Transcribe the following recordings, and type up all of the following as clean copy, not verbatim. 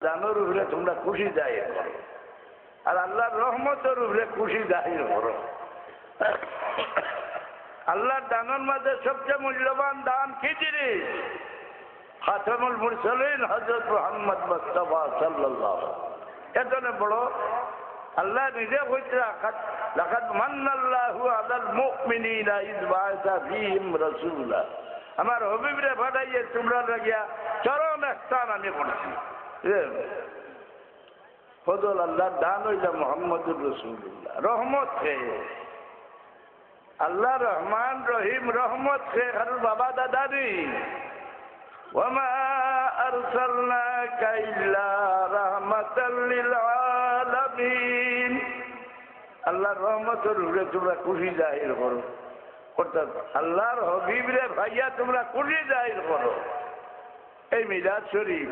দানোর উপরে তোমরা খুশি জাহির করো, আর আল্লাহর রহমতের উপরে খুশি জাহির করো। আল্লাহর দানের মাঝে সবচেয়ে মূল্যবান দান কি জিনিস? খাতামুল মুরসালিন হযরত মুহাম্মদ মুস্তাফা সাল্লাল্লাহু এজন্য বড় আল্লাহ নিজে কইতে লাকাদ মান্নাল্লাহু আলাল মুমিনিনা ইয বাআসা ফীহিম রাসূলা। আমার হাবিবরে পাঠাইয়ে তোমরা লাগিয়া চরম ihsan আমি করছি। ফজল আল্লাহর দান হইল মুহাম্মদুর রাসূলুল্লাহ। রহমত কে আল্লাহ রহমান রহিম, রহমত কে কারোর বাবা দাদা নেই। ওয়ামা আরসালনাকা ইল্লা রাহমাতাল লিল আলামিন। আল্লাহর রহমতের উপরে তোমরা খুশি জাহির করো, অর্থাৎ আল্লাহর হাবিবরে ভাইয়া তোমরা খুশি জাহির করো। এই মিলাদ শরীফ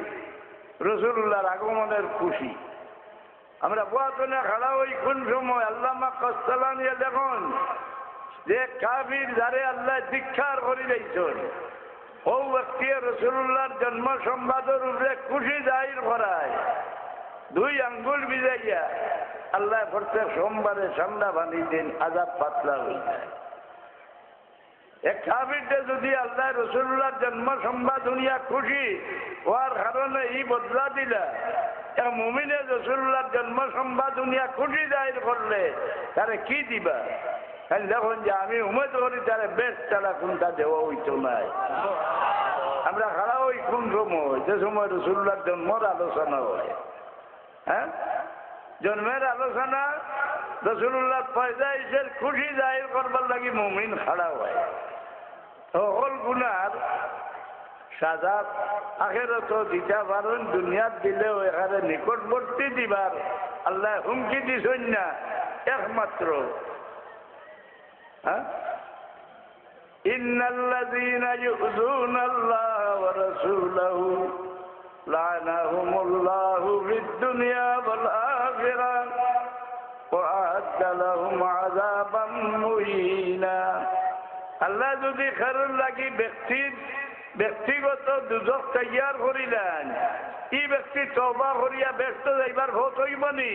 রাসূলুল্লাহর আগমনের খুশি। আমরা বুয়াতনে খাড়া ওই কোন সময় আল্লামা কস্তালানি দেখুন যে কাফির যারে আল্লাহ দীক্ষার করে দিয়েছেন, ও ব্যক্তি রাসূলুল্লাহর জন্ম সংবাদের উপরে খুশি জাহির করায় 2 আঙ্গুল ভিজাইয়া আল্লাহ প্রত্যেক সোমবারে ঠান্ডা পানি দিন, আযাব পাতলা হয়ে যায়। এক কাফিরটা যদি আল্লাহ রাসূলুল্লাহর জন্ম সংবাদ দুনিয়া খুশি হওয়ার কারণে এই বদলা দিলা, এক মুমিনের রাসূলুল্লাহর জন্ম সংবাদ দুনিয়া খুশি জাহির করলে তারে কি দিবা? দেখুন যে আমি উমেদ করি তারে বেশ তারা কোনটা দেওয়া হইতো নাই। আমরা খারাপ ওই কোন সময় যে সময় রাসূলুল্লাহর জন্মের আলোচনা হয়, হ্যাঁ জন্মের আলোচনা রাসূলুল্লাহর পয়দাইশের খুশি জাহির করবার লাগি মুমিন খাড়া হয়। সকল গুনার সাজা আখেরাত দিতে পারেন, দুনিয়াত দিলেও এখানে নিকটবর্তী দিবার আল্লাহ হুমকি দিছেন না একমাত্র। ইন্নাল্লাযীনা ইউযুনাল্লাহা ওয়া রাসূলাহু লা'নাহুমুল্লাহু ফিদ-দুনিয়া ওয়াল আখিরাহ ওয়া আ'আদ্দা লাহুম আযাবাম মুহিনা। আল্লাহ যদি খারুর লাগি ব্যক্তিগত দুজক তৈয়ার করিলেন, এই ব্যক্তি তওবা করিয়া ব্যস্ত যাইবার ভোট হইবনি।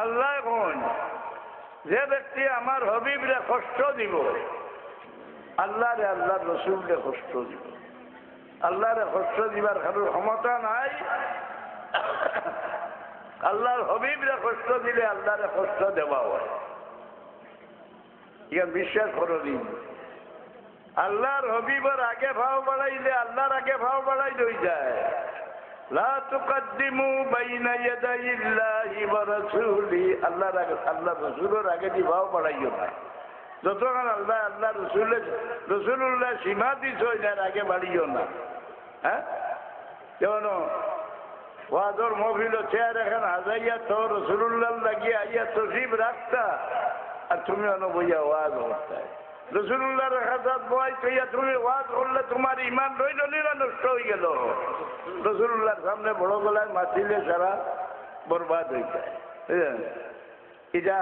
আল্লাহ কোন যে ব্যক্তি আমার হাবিবরে কষ্ট দিব, আল্লাহরে আল্লাহর রাসূলকে কষ্ট দিব। আল্লাহরে কষ্ট দিবার কারোর ক্ষমতা নাই। আল্লাহর হাবিবরে কষ্ট দিলে আল্লাহরে কষ্ট দেওয়া হয়। ইয়া বিশ্বাস করুন, আল্লাহর হাবিবের আগে ভাও বাড়াইলে আল্লাহর আগে ভাও বাড়াই হয়ে যায়। লা তুকদ্দিমু বাইনা ইয়াদাইল্লাহি ওয়া রাসূলি। আল্লাহর আগে আল্লাহ রাসূলের আগে দি ভাও বাড়াইও না। যতক্ষণ আল্লাহ আল্লাহ রাসূলুল্লাহ সীমা দিছো এর আগে বাড়িও না। হ্যাঁ কেন ওয়াজর মহফিল চেয়ার এখানে হাজাইয়া তো রাসূলুল্লাহ লাগিয়ে আইয়া তশরিফ রাখতা, আর তুমি বইয়া ওয়াজ করতে রাসূলুল্লাহর হাজাত বয় কইয়া তুমি ওয়াজ করলে তোমার ইমান রইল না নষ্ট হয়ে গেল। রাসূলুল্লাহর সামনে বড় গলায় মাতিলে সারা বরবাদ হয়ে যায়। এটা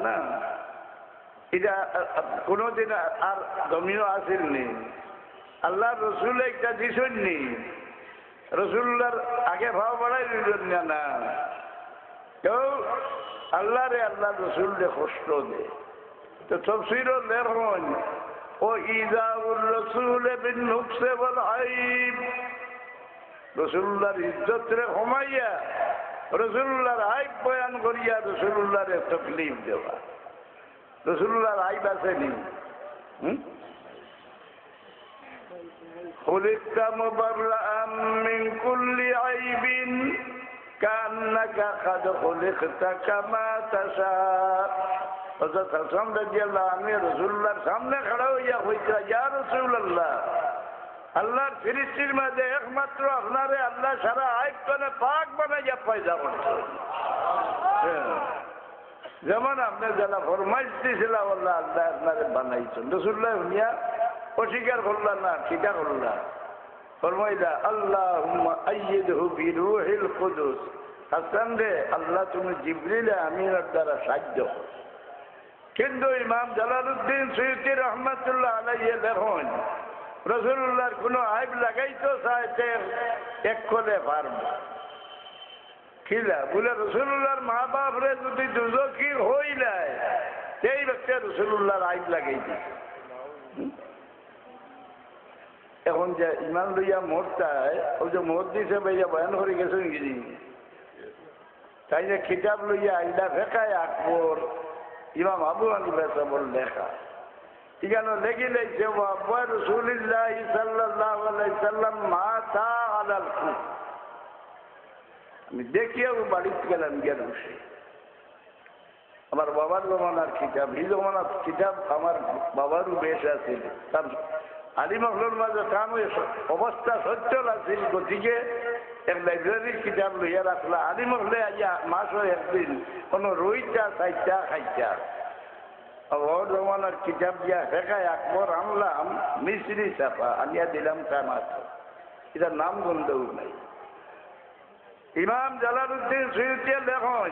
না এটা কোনোদিন আর জমিও আসেননি। আল্লাহ রসুল একটা দিছেননি, রসুল্লাহর আগে ভাব বাড়াই দিলেন না। কেউ আল্লাহ রে আল্লাহ রসুল রে কষ্ট দে তো তফসিরও লেখন ও ইজাউর রসুল বিন নুকসে ওয়াল আইব। রসুল্লাহর ইজ্জত রে কমাইয়া রসুল্লাহর আইব বয়ান করিয়া রসুল্লাহর তকলিফ দেওয়া। রসুল্লাহর আইব আসেনি। خلقت مبرأ من كل عيب كأنك قد خلقت كما تشاء। হযরত হাসান রাদিয়াল্লাহু আনহু রাসূলুল্লাহর সামনে খড়া হইয়া কইছে, ইয়া রাসূলুল্লাহ, আল্লাহর সৃষ্টির মধ্যে একমাত্র আপনারে আল্লাহ সারা আইব করে পাক বানাইয়া পয়দা করছে। যেমন আপনি যারা ফরমাইশ দিয়েছিলেন আল্লাহ আল্লাহ আপনারে বানাইছেন। রাসূলুল্লাহ শুনিয়া অস্বীকার করলেন না, স্বীকার করলেন। ফরমাইলা আল্লাহুম্মা আইয়িদহু বিরূহিল কুদুস। হাসান রে আল্লাহ তুমি জিবরিল আমিনের দ্বারা সাহায্য করো। কিন্তু ইমাম জালালউদ্দিন সুয়ুতী রহমাতুল্লাহ আলাইহি লেখেন রসুল্লাহর কোনো আইব লাগাইতো চাইতে এক করে পারব খিলা বলে রসুল্লাহর মা বাপরে যদি দুজকি হই যায় সেই ব্যক্তি রসুল্লাহর আইব লাগাই দিছে। এখন যে ইমান লইয়া মোটটায় ওই যে মোট দিছে ভাইয়া বয়ান করে গেছেন গিরি তাই যে কিতাব লইয়া আইলা ফেকায় আকবর ইমাম আবু হানিফা সাহেবের লেখা এখানে লেগে লেগেছে ওয়া রাসূলুল্লাহ সাল্লাল্লাহু আলাইহি সাল্লাম মাতা আলাল কুফ। আমি দেখিও বাড়িতে গেলাম গিয়ে বসে আমার বাবার জমানার কিতাব এই জমানার কিতাব আমার বাবারও বেশ আছে তার আলী মহলের মাঝে কাম অবস্থা সচ্ছল আছিল গতিকে এক লাইব্রেরির কিতাব লইয়া রাখলা আলী মহলে আইয়া মাসও একদিন কোনো রইটা চাইটা খাইটা ওর জমানার কিতাব দিয়া ফেকায় আকবর আনলাম মিশ্রি চাপা আনিয়া দিলাম কামাত এটার নাম গন্ধও নাই। ইমাম জালালউদ্দিন সুয়ুতি লেখন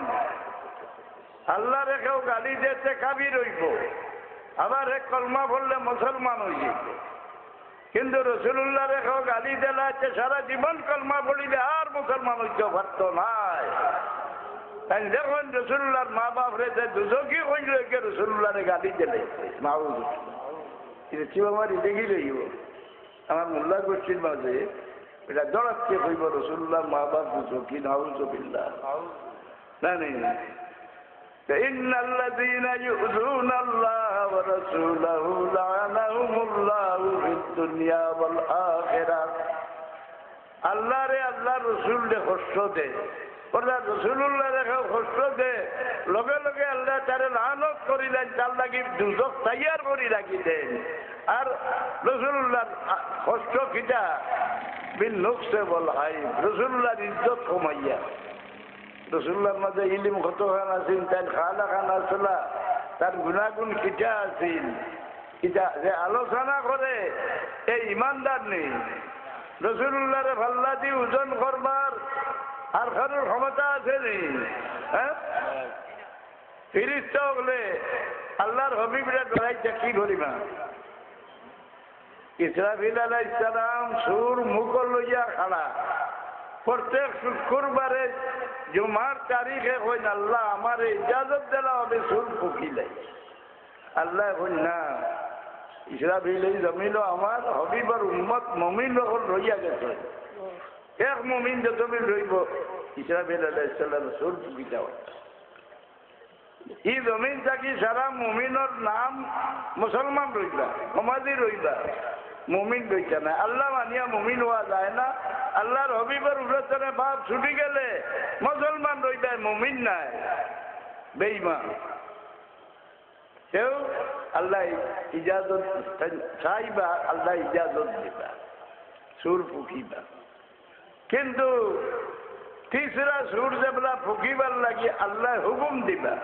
আল্লাহ রেখেও গালি দিতে কাবির হইব আবার এক কলমা পড়লে মুসলমান হয়ে যাবে কিন্তু রসুল্লাহ রেখেও গালি দিলাতে সারা জীবন কলমা পড়িলে আর মুসলমান হইতে পারত নাই। তাই দেখুন রসুল্লাহর মা বাপ রে দুজকি হইল রসুল্লাহরে গালি দিলে মাউজ চিবামারি দেখি রইব আমার মোল্লা গোষ্ঠীর মাঝে এটা জড়াচ্ছে হইব রসুল্লাহর মা বাপ দুজকি নাউজুবিল্লাহ না নেই। إن الذين يؤذون الله ورسوله لعنهم الله في الدنيا والآخرة। আল্লাহ রে আল্লাহ রসুল রে কষ্ট দে ওরা রসুল্লাহ রেখে কষ্ট দে লগে লগে আল্লাহ তারে লানত করিলেন তার লাগি দুজক তৈয়ার করি রাখি দেন আর রসুল্লাহর কষ্ট খিটা বিন নুকসে বল হাই রসুল্লাহর ইজ্জত কমাইয়া রসুল্লাহর মাঝে ইলিম কত খান আছিল তার খালা খান আসলা তার গুণাগুণ খিটা আছিল এটা যে আলোচনা করে এই ইমানদার নেই রসুল্লাহরে ভাল্লা দি ওজন করবার আর কারোর ক্ষমতা আছে নি হ্যাঁ ফিরিস্তা হলে আল্লাহর হবিবরা ডরাইতে কি করিবা ইসরাফিল আলাইহিস সালাম সুর মুখ লইয়া খাড়া প্রত্যেক শুক্রবারে জুমার তারিখে কইন আল্লাহ আমার ইজাজত দিলা হবে সুর ফুকিলে আল্লাহ কইন না ইসরাফিল এই জমিল আমার হবিবর উম্মত মুমিন হল রইয়া গেছে এক মুমিন যে জমিন রইব ইসরাফিল আলাইহিস সালাম সুর ফুকিতা এই জমিন থাকি সারা মুমিনের নাম মুসলমান রইবা সমাজি রইবা মুমিন রইতা না আল্লাহ মানিয়া মুমিন হওয়া যায় না আল্লাহর হবিবের উল্লেখনে বাপ ছুটি গেলে মুসলমান রইবা মুমিন নাই বেঈমান কেউ আল্লাহ ইজাজত চাইবা আল্লাহ ইজাজত দিবা সুর ফুকিবা কিন্তু তিসরা সুর যেগুলা ফুকিবার লাগি আল্লাহ হুকুম দিবা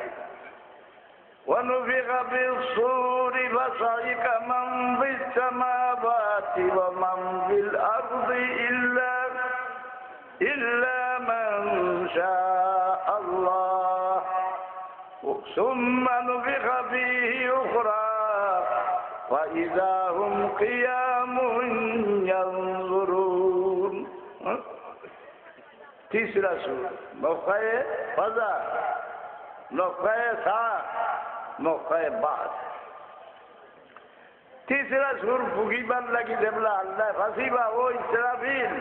ونفخ في الصور فصعق من في السماوات ومن في الأرض إلا من شاء الله ثم نفخ فيه أخرى وإذا هم قيام ينظرون تيسرا سور موقعه فضا موقعه ساعة موقعه بعد तीसरा सुर फुकीबार लगी देवला अल्लाह फांसीबा ओ इस्राफिल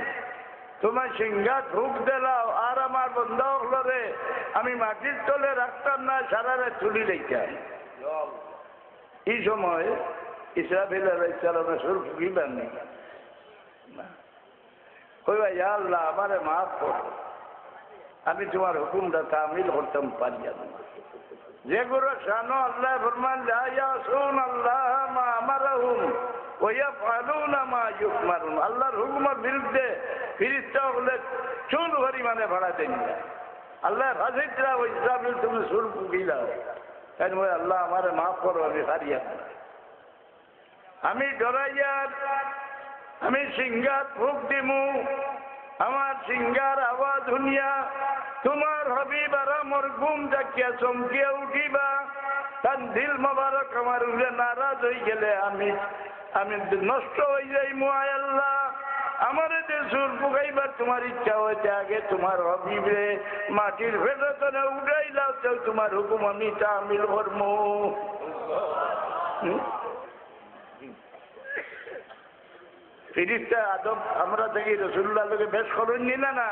তোমার সিংহাত হুক দিলাও আর আমার বন্ধ হলো রে আমি মাটির তলে রাখতাম না সারা রাত তুলি রেখা এই সময় ইসরাফিল আলাইহিস সালামের সুর ফুকিবার নেই কইবা ইয়া আল্লাহ আমারে মাফ করো আমি তোমার হুকুমটা তামিল করতাম পারি না যেগুলো শানো আল্লাহ ফরমান লা ইয়াসুন আল্লাহ মা আমারহুম ওয়া ইয়াফআলুনা মা ইউমারুন আল্লাহর হুকুমের বিরুদ্ধে ফেরেশতা হলে চুল পরিমাণে ভাড়া দেন আল্লাহ রাজিদরা ওই ইসরাফিল তুমি সুর ফুকিলাও কেন ওই আল্লাহ আমারে মাফ করো আমি হারিয়া আমি ডরাইয়া আমি সিংহাত ফুক দিমু আমার সিংহার আওয়াজ শুনিয়া তোমার হবিব আর আমার ঘুম জাকিয়া চমকিয়া উঠিবা তার দিল মোবারক আমার উঠে নারাজ হয়ে গেলে আমি আমি নষ্ট হয়ে যাই মোয়ায় আল্লাহ আমার যে সুর পুকাইবার তোমার ইচ্ছা হয়েছে আগে তোমার হবিবে মাটির ভেতরে উঠাই দাও তো তোমার হুকুম আমি তামিল কর্ম ফিরিস্তা আদম আমরা থেকে রসুল্লাহ লোকে বেশ করেন নিলা না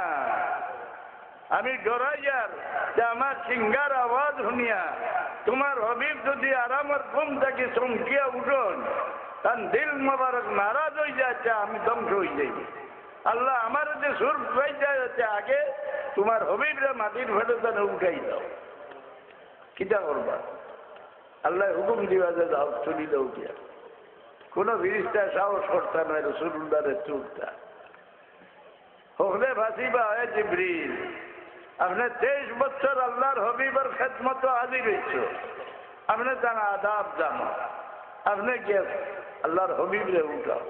আমি ডরাই যার যে আমার সিঙ্গার আওয়াজ শুনিয়া তোমার হবিব যদি আরামের ঘুম থেকে চমকিয়া উঠন তার দিল মোবারক নারাজ হয়ে যাচ্ছে আমি ধ্বংস হয়ে যাই আল্লাহ আমার যে সুর হয়ে যাচ্ছে আগে তোমার হবিবরে মাটির ভেতরে উঠাই দাও কিটা করবা আল্লাহ হুকুম দিবা যে দাও চলি দাও গিয়া কোন ফিরিস্তা সাহস করতে নয় রসুল্লাহের চুরটা হলে ভাসিবা হয় জিবরিল আপনি 23 বছর আল্লাহর হবিবের খেদমত হাজির হয়েছ আপনি জানা আদাব জানো আপনি গিয়ে আল্লাহর হবিবরে উঠাও